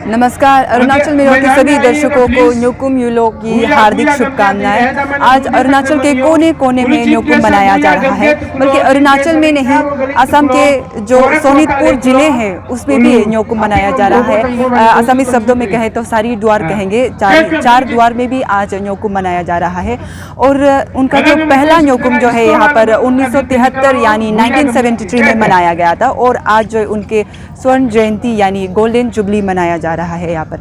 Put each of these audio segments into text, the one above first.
नमस्कार। अरुणाचल में के सभी दर्शकों को न्योकुम यूलो की हार्दिक शुभकामनाएं। आज अरुणाचल के कोने कोने में न्योकुम मनाया जा रहा है, बल्कि अरुणाचल में नहीं, असम के जो सोनितपुर जिले हैं उसमें भी न्योकुम मनाया जा रहा है। असमी शब्दों में कहें तो सारी द्वार कहेंगे, चार द्वार में भी आज न्योकुम मनाया जा रहा है। और उनका जो पहला न्योकुम जो है यहाँ पर 1973 यानी 1973 में मनाया गया था, और आज जो उनके स्वर्ण जयंती यानी गोल्डन जुबली मनाया जा रहा है यहाँ पर।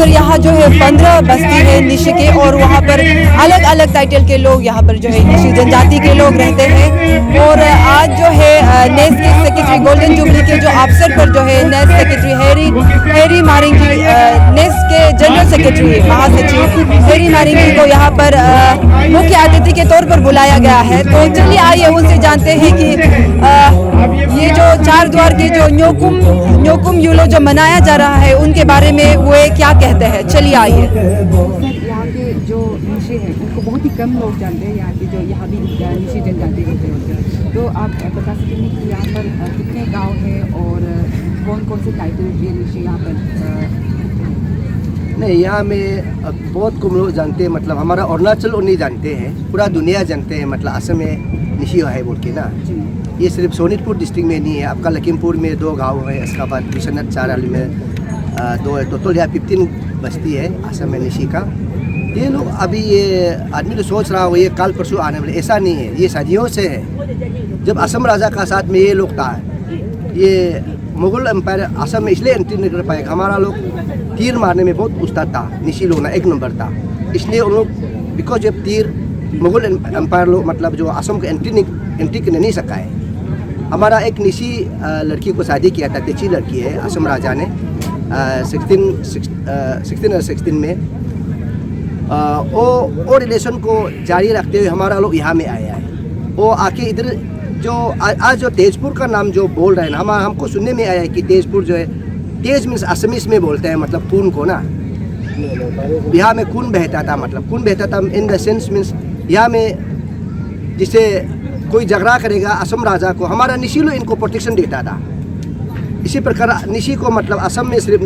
यहाँ जो है 15 बस्ती है निशी के, और वहाँ पर अलग अलग टाइटल के लोग यहाँ पर जो है निशी जनजाति के लोग रहते हैं। और आज जो है नेस के सेक्रेटरी गोल्डन जुबली के जो अवसर पर जो है नेस सेक्रेटरी हेरी मारिंगी, नेस के जनरल सेक्रेटरी महासचिव हेरी मारिंगी को यहाँ पर मुख्य अतिथि के तौर पर बुलाया गया है। तो चलिए आइए उनसे जानते हैं कि ये जो चार द्वार के जो न्योकुम यूलो जो मनाया जा रहा है उनके बारे में वो क्या कहते हैं। चलिए आइए। यहाँ के जो निशी हैं उनको बहुत ही कम लोग जानते हैं, यहाँ के जो यहाँ भी निशी जनजाति होते हैं। तो आप बता सकेंगे कि यहाँ पर कितने गांव हैं और कौन कौन से टाइटल ये निशी यहाँ पर? नहीं, यहाँ में बहुत कम लोग जानते हैं, मतलब हमारा अरुणाचल नहीं जानते हैं, पूरा दुनिया जानते हैं, मतलब असम में निशी है बोल के ना। ये सिर्फ सोनितपुर डिस्ट्रिक्ट में नहीं है, आपका लखीमपुर में 2 गाँव है, इसके बाद बिश्वनाथ चाराली में 2 है। टोटल यहाँ 15 बस्ती है असम में निशी का। ये लोग अभी ये आदमी तो सोच रहा हो ये काल परसों आने वाले, ऐसा नहीं है, ये सदियों से है। जब असम राजा का साथ में ये लोग था, ये मुगल एम्पायर असम में इसलिए एंट्री नहीं कर पाएगा, हमारा लोग तीर मारने में बहुत उस्ताद था, निशी लोग ना 1 नंबर था, इसलिए उन लोग बिकॉज जब तीर मुगल एम्पायर लोग मतलब जो असम को एंट्री करने नहीं सका है। हमारा एक निशी लड़की को शादी किया था, तेची लड़की है, असम राजा ने 1616 में वो रिलेशन को जारी रखते हुए हमारा लोग यहाँ में आया है। वो आके इधर जो आज जो तेजपुर का नाम जो बोल रहे हैं ना, हमको सुनने में आया है कि तेजपुर जो है, तेज मीन्स असमीज में बोलते हैं, मतलब खून को ना, यहाँ में खून बहता था, मतलब खून बहता था इन द सेंस मीन्स यहाँ में जिसे कोई झगड़ा करेगा असम राजा को, हमारा निशी लोग इनको प्रोटेक्शन देता था। इसी प्रकार निशी को मतलब असम में सिर्फ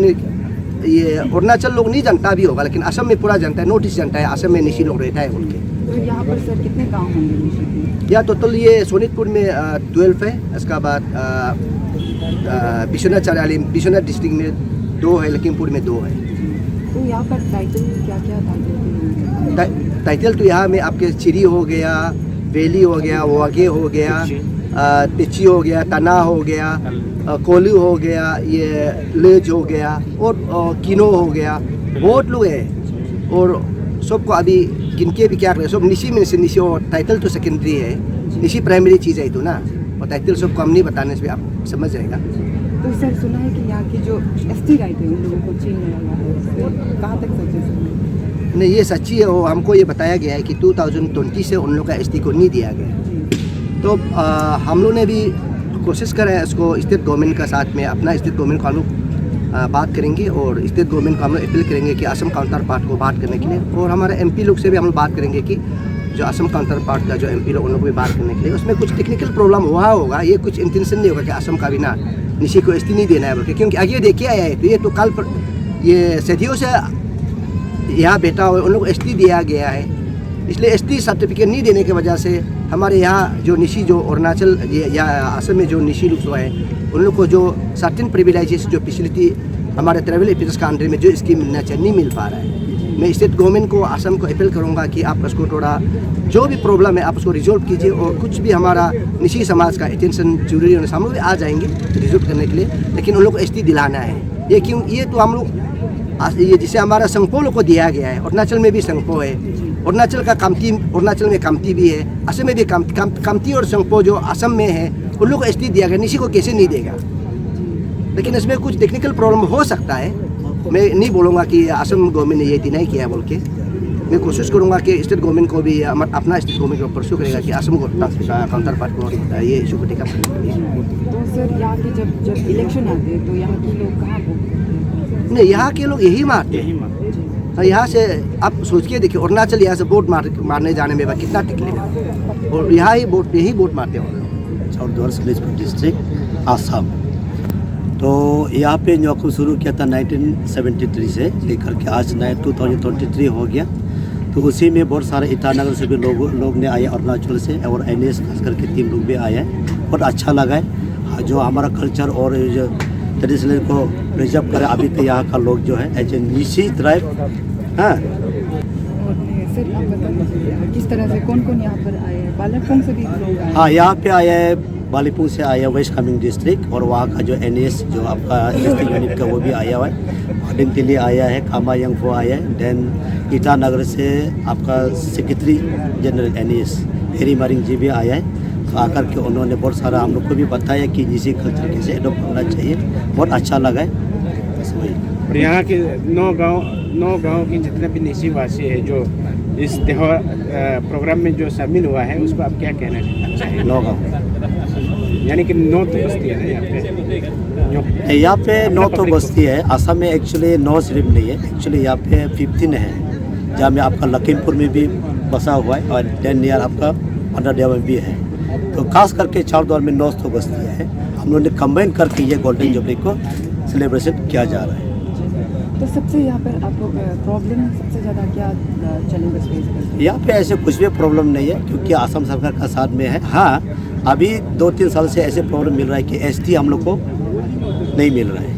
ये अरुणाचल लोग नहीं जानता भी होगा, लेकिन असम में पूरा जानता है, नोटिस जानता है असम में निशी लोग रहता है उनके। तो यहाँ पर सर कितने गांव होंगे निशी के? या टोटल ये सोनितपुर में 12 है, इसका बाद बिश्वनाथ चाराली बिश्वनाथ डिस्ट्रिक्ट में 2 है, लखीमपुर में 2 है। तो यहाँ पर टाइटल क्या क्या टाइटल तो यहाँ में आपके चिरी हो गया, वेली हो गया, वागे हो गया, तिची हो गया, तना हो गया, कोलू हो गया, ये लेज हो गया और किनो हो गया, बहुत लोग हैं और सबको अभी गिन के भी क्या करें, सब निशी में से निशी, और टाइटल तो सेकेंडरी है, निशी प्राइमरी चीज़ है तो ना, और टाइटल सबको हम नहीं बताने से आप समझ जाएगा। तो सर सुना है कि यहाँ की जो ST राइट है उन लोगों को छीन लिया गया है, कहाँ तक सच है? नहीं, ये सच्ची है, वो हमको ये बताया गया है कि 2020 से उन लोग का ST को नहीं दिया गया। तो हम लोग ने भी कोशिश करा है इसको स्टेट गवर्नमेंट का साथ में, अपना स्टेट गवर्नमेंट को हम लोग बात करेंगे और स्टेट गवर्नमेंट को हम लोग अपील करेंगे कि असम काउंटर पार्ट को बात करने के लिए, और हमारे MP लोग से भी हम लोग बात करेंगे कि जो असम काउंटर पार्ट का जो MP लोग उन लोग को भी बात करने के लिए। उसमें कुछ टेक्निकल प्रॉब्लम हुआ होगा, ये कुछ इंटेंशन नहीं होगा कि असम का भी ना निशी को ST नहीं देना है बोल के, क्योंकि आगे देखिए आया है तो ये तो कल पर ये सदियों से यहाँ बैठा हुआ उन लोग को ST दिया गया है, इसलिए ST सर्टिफिकेट नहीं देने की वजह से हमारे यहाँ जो निशी जो अरुणाचल या असम में जो निशी लोग जो है उन लोग को जो सर्टेन प्रिविलेजेस जो फैसिलिटी हमारे ट्रैवल ऑफिस का अंडर में जो स्कीम मिलना चाहिए नहीं मिल पा रहा है। मैं स्टेट गवर्नमेंट को, असम को अपील करूँगा कि आप उसको थोड़ा जो भी प्रॉब्लम है आप उसको रिजॉल्व कीजिए, और कुछ भी हमारा निशी समाज का अटेंशन जरूरी होने से हम लोग आ जाएंगे रिजॉल्व करने के लिए, लेकिन उन लोग को ST दिलाना है। ये क्यों, ये तो हम लोग ये जिसे हमारा संगपो लोग को दिया गया है, अरुणाचल में भी संगपो है, अरुणाचल का कामती, अरुणाचल में कामती भी है, असम में भी कामती और संगपो जो असम में है उन लोग को ST दिया गया, निशी को कैसे नहीं देगा? लेकिन इसमें कुछ टेक्निकल प्रॉब्लम हो सकता है, मैं नहीं बोलूँगा कि असम गवर्नमेंट ने ये डिनाई किया बोल के। मैं कोशिश करूँगा कि स्टेट गवर्नमेंट को भी अपना स्टेट गवर्नमेंट को परसू करेगा कि असम को काउंटर पार्ट को ये इशू को टेकअप करने के लिए। तो सर यहाँ के जब इलेक्शन आते हैं तो यहाँ के लोग कहाँ वोट करते हैं? नहीं, यहाँ के लोग यही मारते हैं। यहाँ से आप सोच के देखिए, अरुणाचल यहाँ से वोट मारने जाने में कितना तकलीफ है, और यहाँ यही वोट मारते हैं। चारद्वार सलेशपुर डिस्ट्रिक्ट आसाम। तो यहाँ पे न्योकम शुरू किया था 1973 से लेकर के आज 2023 हो गया। तो उसी में बहुत सारे ईटानगर से भी लोग ने आए, अरुणाचल से, और NS खास करके 3 लोग भी आए हैं। बहुत अच्छा लगा है जो हमारा कल्चर और जो ट्रेडिशनल को प्रिजर्व करे। अभी तो यहाँ का लोग जो है एज ए निशी ट्राइब। हाँ, और सर आप बता दीजिए किस तरह से कौन कौन यहाँ पर आए हैं? बालापुंग से भी लोग आए हैं? हाँ, यहाँ पे आया है, बालीपुर से आया, वेस्ट कामेंग डिस्ट्रिक्ट, और वहाँ का जो NS जो आपका ST यूनिट का वो भी आया हुआ है। डिंगटिली आया है, कामा यंगफो आया है। देन ईटानगर से आपका सेक्रेटरी जनरल NS हेरी मारिंग जी भी आया है। तो आकर के उन्होंने बहुत सारा हम लोग को भी बताया कि निशी कल्चर कैसे एडोप्ट करना चाहिए। बहुत अच्छा लगा है। और यहाँ के 9 गांव की जितने भी निशी वासी है जो इस त्योहार प्रोग्राम में जो शामिल हुआ है, उसको आप क्या कहना चाहिए? 9 गाँव यानी कि 9 तो बस्ती है ना यहाँ पे 9 तो बस्ती है। असम में एक्चुअली 9 सिर्फ नहीं है, एक्चुअली यहाँ पे 15 है, जहाँ में आपका लखीमपुर में भी बसा हुआ है, और देन नियर आपका अंडरदेव में भी है। तो खास करके चारद्वार में 9 तो बस्ती है। हम लोगों ने कंबाइन करके ये गोल्डन जुबली को सेलिब्रेशन किया जा रहा है। तो सबसे यहाँ पर आप लोग प्रॉब्लम सबसे ज़्यादा क्या चैलेंजेस फेस करते हैं? यहाँ पे ऐसे कुछ भी प्रॉब्लम नहीं है, क्योंकि असम सरकार का साथ में है। हाँ, अभी 2-3 साल से ऐसे प्रॉब्लम मिल रहा है कि ST हम लोग को नहीं मिल रहा है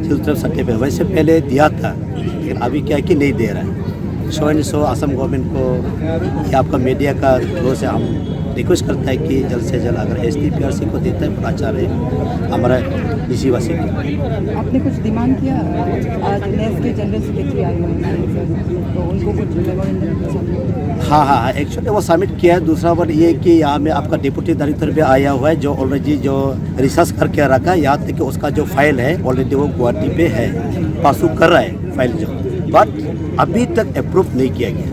सिर्फ सट्टे पे। वैसे पहले दिया था, लेकिन अभी क्या है कि नहीं दे रहा है। सो असम गवर्नमेंट को या आपका मीडिया का थ्रू से हम रिक्वेस्ट करता है कि जल्द से जल्द अगर ST PRC को देता है तो अच्छा रहे हमारा निशी वासी को। आपने कुछ डिमांड किया? आज NS के जनरल सेक्रेटरी आए हुए हैं, तो उनको कुछ मेमोरेंडम? हाँ, एक्चुअली वो सबमिट किया है। दूसरा बात ये कि यहाँ में आपका डिप्टी डायरेक्टर भी आया हुआ है, जो ऑलरेडी जो रिसर्च करके रखा है। यहाँ तक कि उसका जो फाइल है ऑलरेडी वो गुवाहाटी पे है, परसू कर रहा है फाइल जो, बट अभी तक अप्रूव नहीं किया गया।